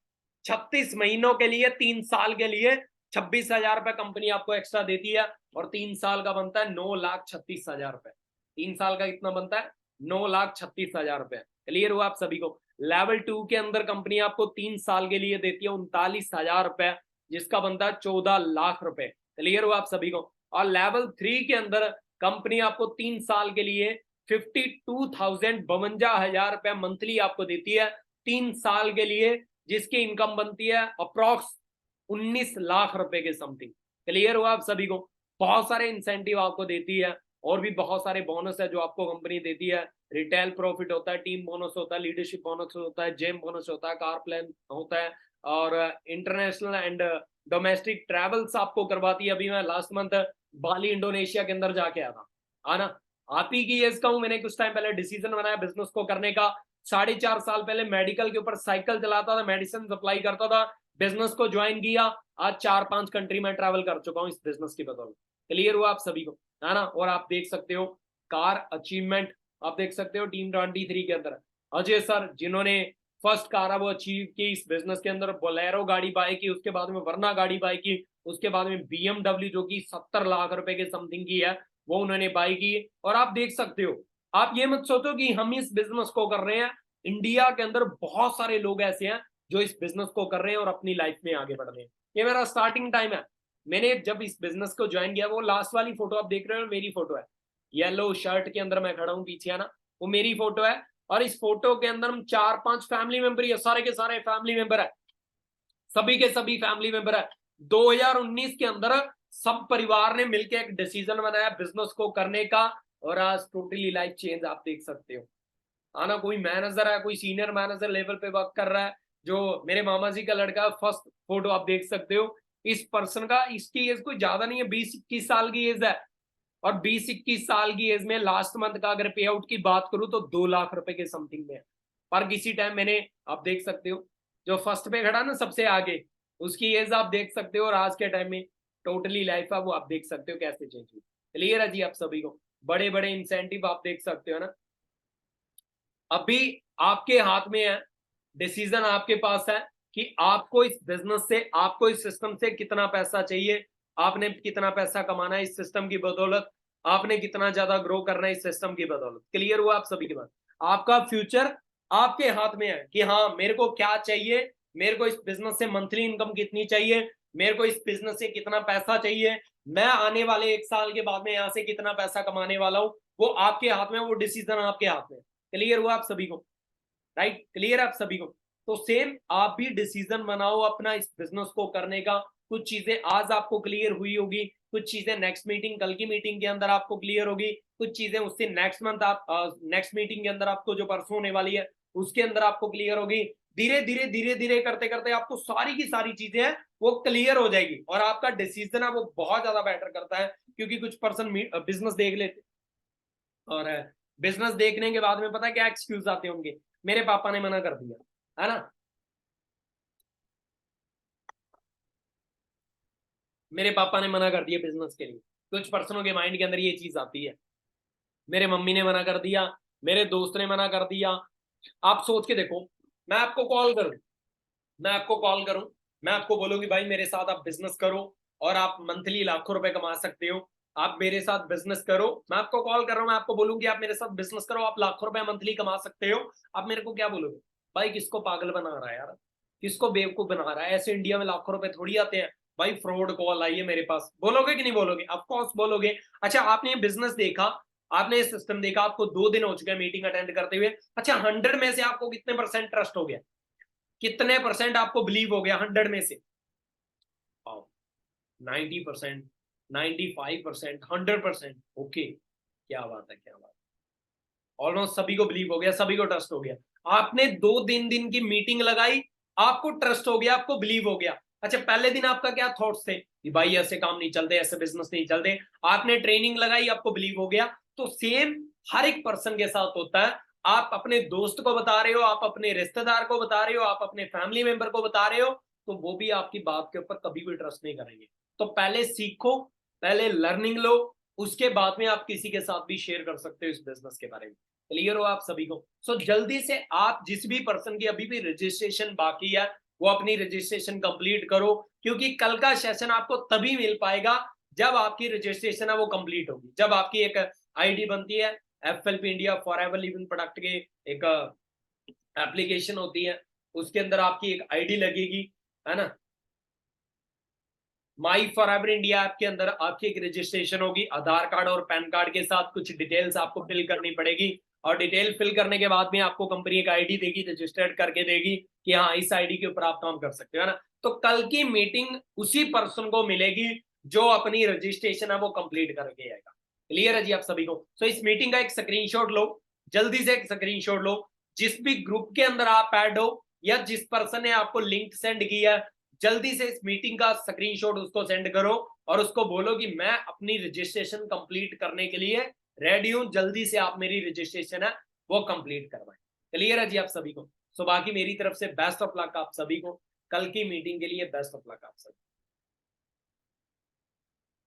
36 महीनों के लिए, 3 साल के लिए 26,000 रुपया कंपनी आपको एक्स्ट्रा देती है। और 3 साल का बनता है 9,36,000 रुपए। 3 साल का कितना बनता है? 9,36,000 रुपए। क्लियर हुआ आप सभी को? लेवल 2 के अंदर कंपनी आपको 3 साल के लिए देती है 39,000 रुपए, जिसका बनता है 14 लाख रुपए। क्लियर हुआ आप सभी को? और लेवल 3 के अंदर कंपनी आपको 3 साल के लिए 52,000 रुपए मंथली आपको देती है 3 साल के लिए, जिसकी इनकम बनती है अप्रॉक्स 19 लाख रुपए के समथिंग। क्लियर हुआ आप सभी को? बहुत सारे इंसेंटिव आपको देती है, और भी बहुत सारे बोनस है जो आपको कंपनी देती है। रिटेल प्रॉफिट होता है, टीम बोनस होता है, लीडरशिप बोनस होता है, जेम बोनस होता है, कार प्लान होता है, और इंटरनेशनल एंड डोमेस्टिक ट्रैवल्स आपको करवाती है। अभी मैं लास्ट मंथ बाली इंडोनेशिया के अंदर जाके आया था, आना आप ही की एज का हूं। मैंने कुछ टाइम पहले डिसीजन बनाया बिजनेस को करने का। 4.5 साल पहले मेडिकल के ऊपर साइकिल चलाता था, मेडिसिन सप्लाई करता था, बिजनेस को ज्वाइन किया। आज 4-5 कंट्री में ट्रैवल कर चुका हूं इस बिजनेस की बदौलत। क्लियर हुआ आप सभी को, है ना? और आप देख सकते हो कार अचीवमेंट, आप देख सकते हो टीम 23 के अंदर अजय सर, जिन्होंने फर्स्ट कार है वो अचीव की इस बिजनेस के अंदर। बोलेरो गाड़ी बाय की, उसके बाद में वरना गाड़ी बाय की, उसके बाद में BMW जो कि 70 लाख रुपए के समथिंग की है वो उन्होंने बाय की। और आप देख सकते हो, आप ये मत सोचो कि हम इस बिजनेस को कर रहे हैं, इंडिया के अंदर बहुत सारे लोग ऐसे हैं जो इस बिजनेस को कर रहे हैं और अपनी लाइफ में आगे बढ़ रहे हैं। ये मेरा स्टार्टिंग टाइम है। मैंने जब इस बिजनेस को ज्वाइन किया, वो लास्ट वाली फोटो आप देख रहे हो मेरी फोटो है, येलो शर्ट के अंदर मैं खड़ा हूं पीछे, है ना, वो मेरी फोटो है। और इस फोटो के अंदर हम 4-5 फैमिली मेंबर, ये सारे के सारे फैमिली मेंबर है, सभी के सभी फैमिली मेंबर है। 2019 के अंदर सब परिवार ने मिलकर एक डिसीजन बनाया बिजनेस को करने का, और आज टोटली लाइफ चेंज आप देख सकते हो। आना कोई मैनेजर है, कोई सीनियर मैनेजर लेवल पे वर्क कर रहा है, जो मेरे मामा जी का लड़का। फर्स्ट फोटो आप देख सकते हो इस पर्सन का, इसकी एज कोई ज्यादा नहीं है, 20-21 साल की एज है। और 20-21 साल की एज में लास्ट मंथ का अगर पे आउट की बात करूं तो 2 लाख रुपए के समथिंग में है। पर किसी टाइम मैंने, आप देख सकते हो जो फर्स्ट पे खड़ा ना सबसे आगे, उसकी एज आप देख सकते हो, और आज के टाइम में टोटली लाइफ है वो आप देख सकते हो कैसे चेंज हुई। क्लियर है जी आप सभी को? बड़े बड़े इंसेंटिव आप देख सकते हो ना। अभी आपके हाथ में है, डिसीजन आपके पास है कि आपको इस बिजनेस से, आपको इस सिस्टम से कितना पैसा चाहिए, आपने कितना पैसा कमाना है इस सिस्टम की बदौलत, आपने कितना ज्यादा ग्रो करना है इस सिस्टम की बदौलत। क्लियर हुआ आप सभी के बात? आपका फ्यूचर आपके हाथ में है कि हाँ मेरे को क्या चाहिए, मेरे को इस बिजनेस से मंथली इनकम कितनी चाहिए, मेरे को इस बिजनेस से कितना पैसा चाहिए, मैं आने वाले 1 साल के बाद में यहाँ से कितना पैसा कमाने वाला हूँ, वो आपके हाथ में, वो डिसीजन आपके हाथ में। क्लियर हुआ आप सभी को? राइट, क्लियर आप सभी को? तो सेम आप भी डिसीजन बनाओ अपना इस बिजनेस को करने का। कुछ चीजें आज आपको क्लियर हुई होगी, कुछ चीजें नेक्स्ट मीटिंग, कल की मीटिंग के अंदर आपको क्लियर होगी, कुछ चीजें उससे नेक्स्ट मंथ आप, नेक्स्ट मीटिंग के अंदर आपको जो परसों होने वाली है उसके अंदर आपको क्लियर होगी। धीरे धीरे करते करते आपको सारी की सारी चीजें हैं वो क्लियर हो जाएगी, और आपका डिसीजन है वो बहुत ज्यादा बेटर करता है। क्योंकि कुछ पर्सन बिजनेस देख लेते, और बिजनेस देखने के बाद में पता है क्या एक्सक्यूज आते होंगे, मेरे पापा ने मना कर दिया, है ना, मेरे पापा ने मना कर दिया बिजनेस के लिए। कुछ पर्सनों के माइंड के अंदर ये चीज आती है, मेरे मम्मी ने मना कर दिया, मेरे दोस्त ने मना कर दिया। आप सोच के देखो, मैं आपको कॉल करूं, मैं आपको कॉल करूं, मैं आपको बोलूं कि भाई मेरे साथ आप बिजनेस करो और आप मंथली लाखों रुपए कमा सकते हो, आप मेरे साथ बिजनेस करो। मैं आपको कॉल कर रहा हूं, मैं आपको बोलूं कि आप मेरे साथ बिजनेस करो, आप लाखों रुपए मंथली कमा सकते हो। आप मेरे को क्या बोलोगे? भाई किसको पागल बना रहा है यार, किसको बेवकूफ बना रहा है? ऐसे इंडिया में लाखों रुपए थोड़ी आते हैं। भाई फ्रॉड कॉल आई है मेरे पास, बोलोगे कि नहीं बोलोगे? ऑफकोर्स बोलोगे। अच्छा आपने ये बिजनेस देखा, आपने ये सिस्टम देखा, आपको 2 दिन हो चुके हैं मीटिंग अटेंड करते हुए। अच्छा 100 में से आपको कितने % ट्रस्ट हो गया, कितने % आपको बिलीव हो गया 100 में से? 90%, 95%, 100%। ओके, क्या बात है, क्या बात है। ऑलमोस्ट सभी को बिलीव हो गया, सभी को ट्रस्ट हो गया। आपने 2 दिन की मीटिंग लगाई, आपको ट्रस्ट हो गया, आपको बिलीव हो गया। अच्छा पहले दिन आपका क्या थॉट्स थे? कि भाई ऐसे काम नहीं चलते, ऐसे बिजनेस नहीं चलते, आपने ट्रेनिंग लगाई, आपको बिलीव हो गया। तो सेम हर एक पर्सन के साथ होता है। आप अपने दोस्त को बता रहे हो, आप अपने रिश्तेदार को बता रहे हो, आप अपने फैमिली मेंबर को बता रहे हो, तो वो भी आपकी बात के ऊपर कभी भी ट्रस्ट नहीं करेंगे। तो पहले सीखो, पहले लर्निंग लो, उसके बाद में आप किसी के साथ भी शेयर कर सकते हो इस बिजनेस के बारे में। क्लियर हो आप सभी को? सो जल्दी से आप जिस भी पर्सन की अभी भी रजिस्ट्रेशन बाकी है, वो अपनी रजिस्ट्रेशन कंप्लीट करो, क्योंकि कल का सेशन आपको तभी मिल पाएगा जब आपकी रजिस्ट्रेशन है वो कंप्लीट होगी। जब आपकी एक आईडी बनती है, FLP India forever living product के एक एप्लीकेशन होती है, उसके अंदर आपकी एक आईडी लगेगी, है ना। माई फॉरएवर इंडिया ऐप के अंदर आपकी एक रजिस्ट्रेशन होगी, आधार कार्ड और पैन कार्ड के साथ कुछ डिटेल्स आपको फिल करनी पड़ेगी, और डिटेल फिल करने के बाद में आपको कंपनी एक आईडी देगी, रजिस्टर्ड करके देगी कि हाँ इस आईडी के ऊपर आप काम कर सकते हो, है ना। तो कल की मीटिंग उसी पर्सन को मिलेगी जो अपनी रजिस्ट्रेशन है वो कंप्लीट करके आएगा। क्लियर है जी आप सभी को? सो इस मीटिंग का एक स्क्रीनशॉट लो, जल्दी से एक स्क्रीनशॉट लो। जिस भी ग्रुप के अंदर आप ऐड हो या जिस पर्सन ने आपको लिंक सेंड किया, जल्दी से इस मीटिंग का स्क्रीनशॉट उसको सेंड करो और उसको बोलो कि मैं अपनी रजिस्ट्रेशन कंप्लीट करने के लिए रेडी हूं, जल्दी से आप मेरी रजिस्ट्रेशन है वो कंप्लीट करवाएं। क्लियर है जी आप सभी को? सो बाकी मेरी तरफ से बेस्ट ऑफ लक आप सभी को, कल की मीटिंग के लिए बेस्ट ऑफ लक आप सभी।